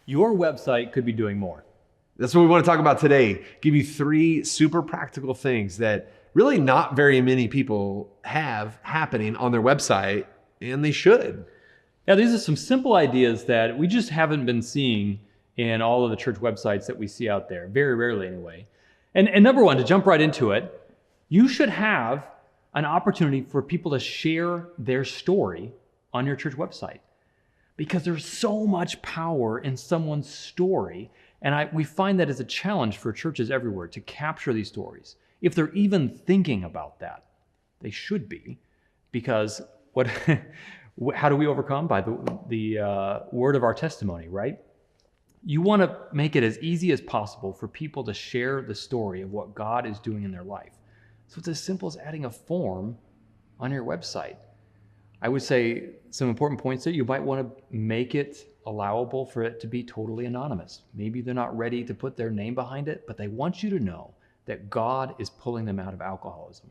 Your website could be doing more. That's what we want to talk about today. Give you 3 super practical things that really not very many people have happening on their website, and they should. Now, these are some simple ideas that we just haven't been seeing in all of the church websites that we see out there, very rarely anyway. And number one, to jump right into it, you should have an opportunity for people to share their story on your church website, because there's so much power in someone's story. And we find that as a challenge for churches everywhere to capture these stories. If they're even thinking about that, they should be, because how do we overcome? By the word of our testimony, right? You want to make it as easy as possible for people to share the story of what God is doing in their life. So it's as simple as adding a form on your website. I would say some important points there. You might want to make it allowable for it to be totally anonymous. Maybe they're not ready to put their name behind it, but they want you to know that God is pulling them out of alcoholism.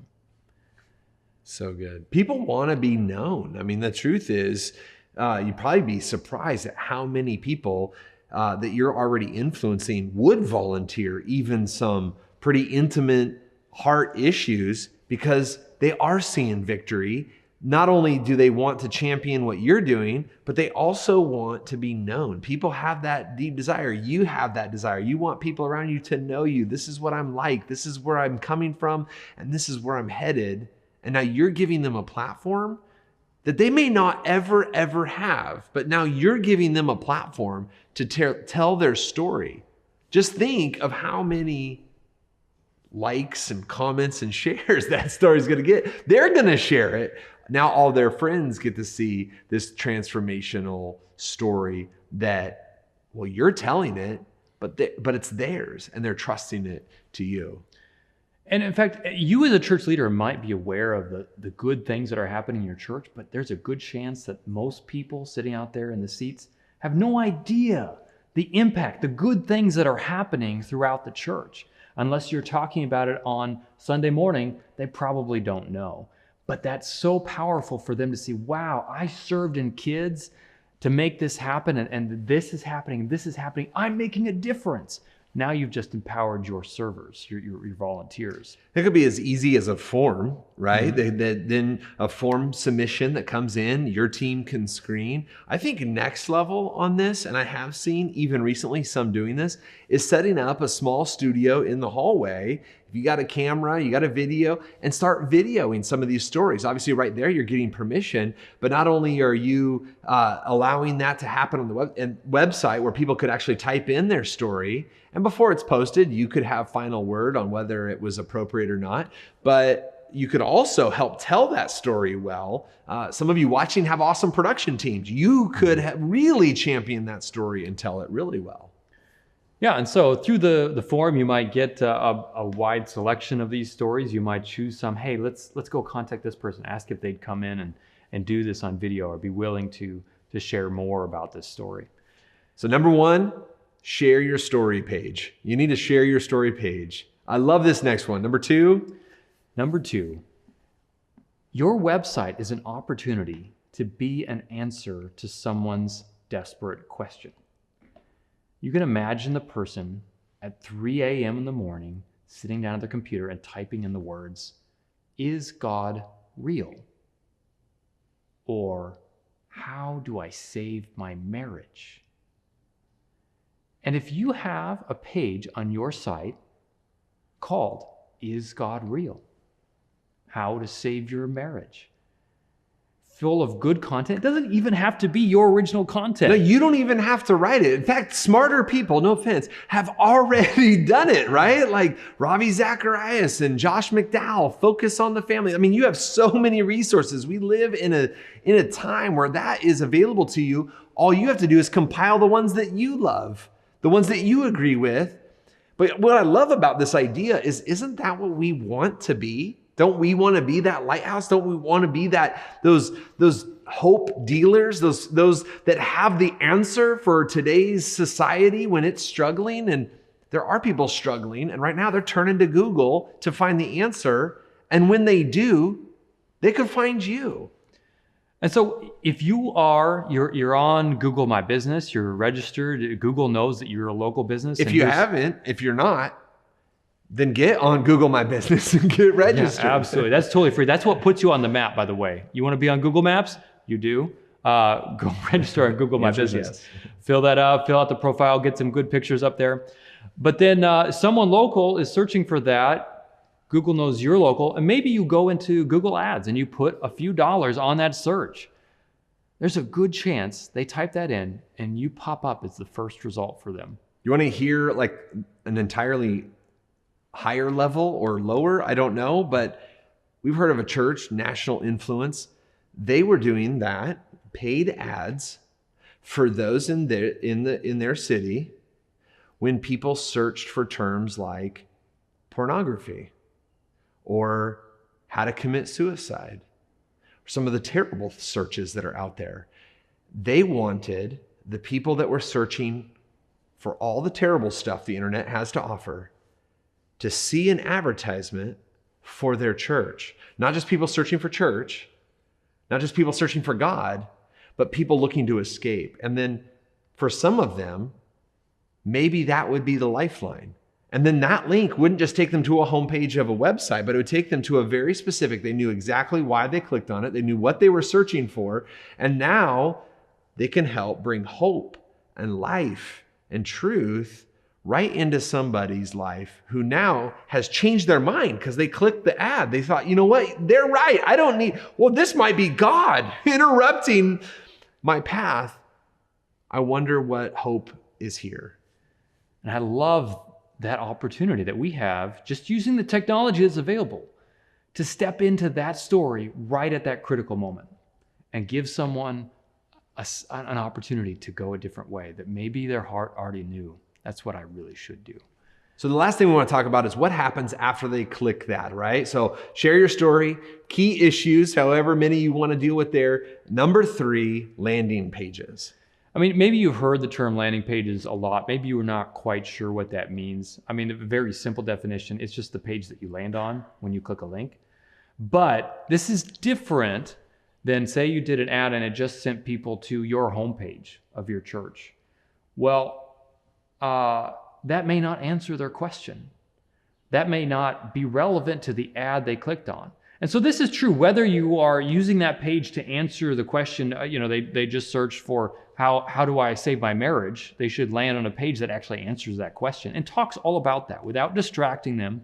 So good. People want to be known. I mean, the truth is, you'd probably be surprised at how many people that you're already influencing would volunteer even some pretty intimate heart issues, because they are seeing victory. Not only do they want to champion what you're doing, but they also want to be known. People have that deep desire. You have that desire. You want people around you to know you. This is what I'm like. This is where I'm coming from, and this is where I'm headed. And now you're giving them a platform that they may not ever have, but now you're giving them a platform to tell their story. Just think of how many likes and comments and shares that story is going to get. They're going to share it. Now all their friends get to see this transformational story that, well, you're telling it, but it's theirs, and they're trusting it to you. And in fact, you as a church leader might be aware of the good things that are happening in your church, but there's a good chance that most people sitting out there in the seats have no idea the impact, the good things that are happening throughout the church. Unless you're talking about it on Sunday morning, they probably don't know. But that's so powerful for them to see, wow, I served in kids to make this happen, and this is happening, this is happening. I'm making a difference. Now you've just empowered your servers, your volunteers. It could be as easy as a form, right? Mm-hmm. Then a form submission that comes in, your team can screen. I think next level on this, and I have seen even recently some doing this, is setting up a small studio in the hallway. If you got a camera, you got a video, and start videoing some of these stories. Obviously right there, you're getting permission, but not only are you allowing that to happen on the website where people could actually type in their story, and before it's posted, you could have final word on whether it was appropriate or not, but you could also help tell that story well. Some of you watching have awesome production teams. You could really champion that story and tell it really well. Yeah, and so through the forum, you might get a wide selection of these stories. You might choose some, hey, let's go contact this person, ask if they'd come in and do this on video, or be willing to share more about this story. So number one, share your story page. You need to share your story page. I love this next one. Number two, your website is an opportunity to be an answer to someone's desperate question. You can imagine the person at 3 a.m. in the morning sitting down at their computer and typing in the words, "Is God real?" Or, "How do I save my marriage?" And if you have a page on your site called, "Is God real? How to save your marriage?" full of good content. It doesn't even have to be your original content. No, you don't even have to write it. In fact, smarter people, no offense, have already done it, right? Like Ravi Zacharias and Josh McDowell, Focus on the Family. I mean, you have so many resources. We live in a time where that is available to you. All you have to do is compile the ones that you love, the ones that you agree with. But what I love about this idea is, isn't that what we want to be? Don't we want to be that lighthouse? Don't we want to be those hope dealers, those that have the answer for today's society when it's struggling? And there are people struggling, and right now they're turning to Google to find the answer. And when they do, they could find you. And so if you're on Google My Business, you're registered, Google knows that you're a local business. If you're not, then get on Google My Business and get registered. Yeah, absolutely. That's totally free. That's what puts you on the map, by the way. You want to be on Google Maps? You do. Go register on Google My Business. Yes. Fill that out, fill out the profile, get some good pictures up there. But then someone local is searching for that. Google knows you're local, and maybe you go into Google Ads and you put a few dollars on that search. There's a good chance they type that in and you pop up as the first result for them. You want to hear like an entirely higher level or lower? I don't know, but we've heard of a church, National Influence. They were doing that, paid ads for those in their city when people searched for terms like pornography or how to commit suicide, or some of the terrible searches that are out there. They wanted the people that were searching for all the terrible stuff the internet has to offer to see an advertisement for their church. Not just people searching for church, not just people searching for God, but people looking to escape. And then for some of them, maybe that would be the lifeline. And then that link wouldn't just take them to a homepage of a website, but it would take them to a very specific, they knew exactly why they clicked on it. They knew what they were searching for. And now they can help bring hope and life and truth right into somebody's life who now has changed their mind because they clicked the ad. They thought, you know what? They're right. This might be God interrupting my path. I wonder what hope is here. And I love that opportunity that we have just using the technology that's available to step into that story right at that critical moment and give someone an opportunity to go a different way that maybe their heart already knew. That's what I really should do. So the last thing we want to talk about is what happens after they click that, right? So share your story, key issues, however many you want to deal with there. Number 3, landing pages. I mean, maybe you've heard the term landing pages a lot. Maybe you were not quite sure what that means. I mean, a very simple definition, it's just the page that you land on when you click a link. But this is different than, say you did an ad and it just sent people to your homepage of your church. Well, that may not answer their question. That may not be relevant to the ad they clicked on. And so this is true whether you are using that page to answer the question, they just searched for how do I save my marriage? They should land on a page that actually answers that question and talks all about that without distracting them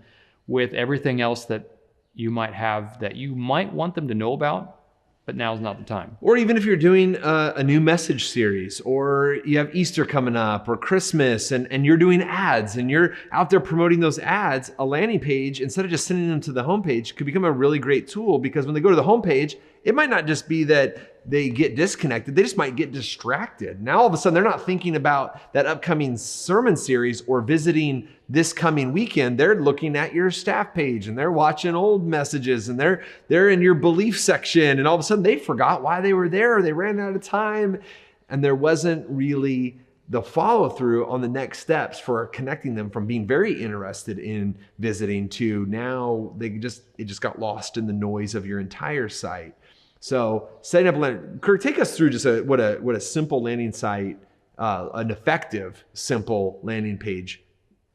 with everything else that you might have that you might want them to know about, but now's not the time. Or even if you're doing a new message series, or you have Easter coming up, or Christmas, and you're doing ads, and you're out there promoting those ads, a landing page, instead of just sending them to the homepage, could become a really great tool, because when they go to the homepage, it might not just be that they get disconnected, they just might get distracted. Now all of a sudden, they're not thinking about that upcoming sermon series or visiting this coming weekend. They're looking at your staff page and they're watching old messages and they're in your belief section, and all of a sudden they forgot why they were there. They ran out of time, and there wasn't really the follow through on the next steps for connecting them from being very interested in visiting to now it just got lost in the noise of your entire site. So setting up a landing, Kirk, take us through just what a simple landing site, an effective, simple landing page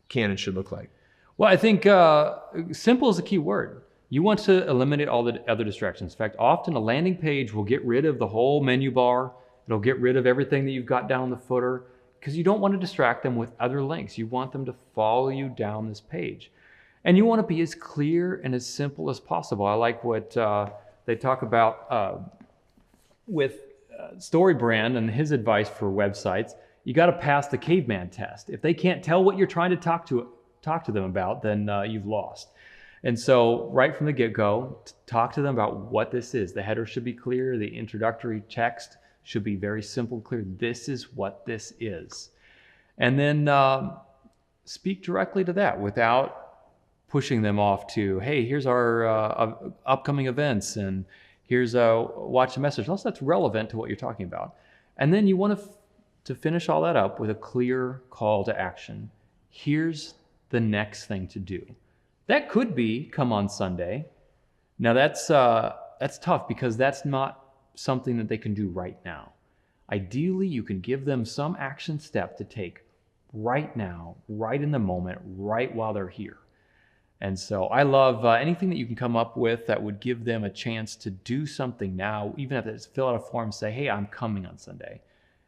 can and should look like. Well, I think simple is a key word. You want to eliminate all the other distractions. In fact, often a landing page will get rid of the whole menu bar. It'll get rid of everything that you've got down the footer, because you don't want to distract them with other links. You want them to follow you down this page. And you want to be as clear and as simple as possible. I like what they talk about with StoryBrand and his advice for websites. You got to pass the caveman test. If they can't tell what you're trying to talk to them about, then you've lost. And so right from the get-go, talk to them about what this is. The header should be clear. The introductory text should be very simple and clear. This is what this is. And then speak directly to that without pushing them off to, hey, here's our upcoming events, and here's watch the message. Also, that's relevant to what you're talking about. And then you want to finish all that up with a clear call to action. Here's the next thing to do. That could be come on Sunday. Now that's tough, because that's not something that they can do right now. Ideally, you can give them some action step to take right now, right in the moment, right while they're here. And so I love anything that you can come up with that would give them a chance to do something now, even if it's fill out a form, say, hey, I'm coming on Sunday.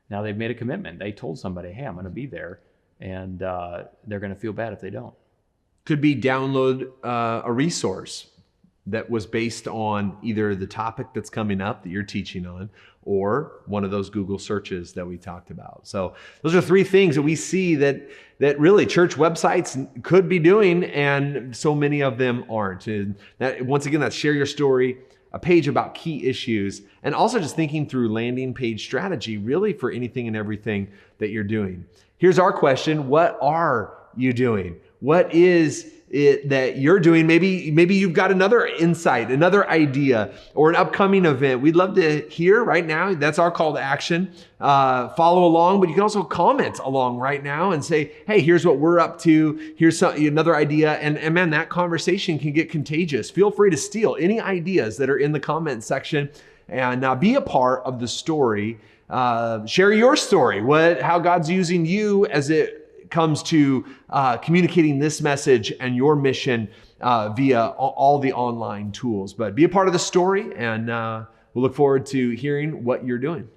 Now they've made a commitment. They told somebody, hey, I'm going to be there. And they're going to feel bad if they don't. Could be download a resource that was based on either the topic that's coming up that you're teaching on, or one of those Google searches that we talked about. So those are three things that we see that really church websites could be doing, and so many of them aren't. And that, once again, that's share your story, a page about key issues, and also just thinking through landing page strategy, really for anything and everything that you're doing. Here's our question: what are you doing? What is it that you're doing? Maybe you've got another insight, another idea, or an upcoming event. We'd love to hear right now. That's our call to action. Follow along, but you can also comment along right now and say, hey, here's what we're up to. Here's another idea. And man, that conversation can get contagious. Feel free to steal any ideas that are in the comment section and be a part of the story. Share your story, how God's using you as it comes to communicating this message and your mission via all the online tools. But be a part of the story, and we'll look forward to hearing what you're doing.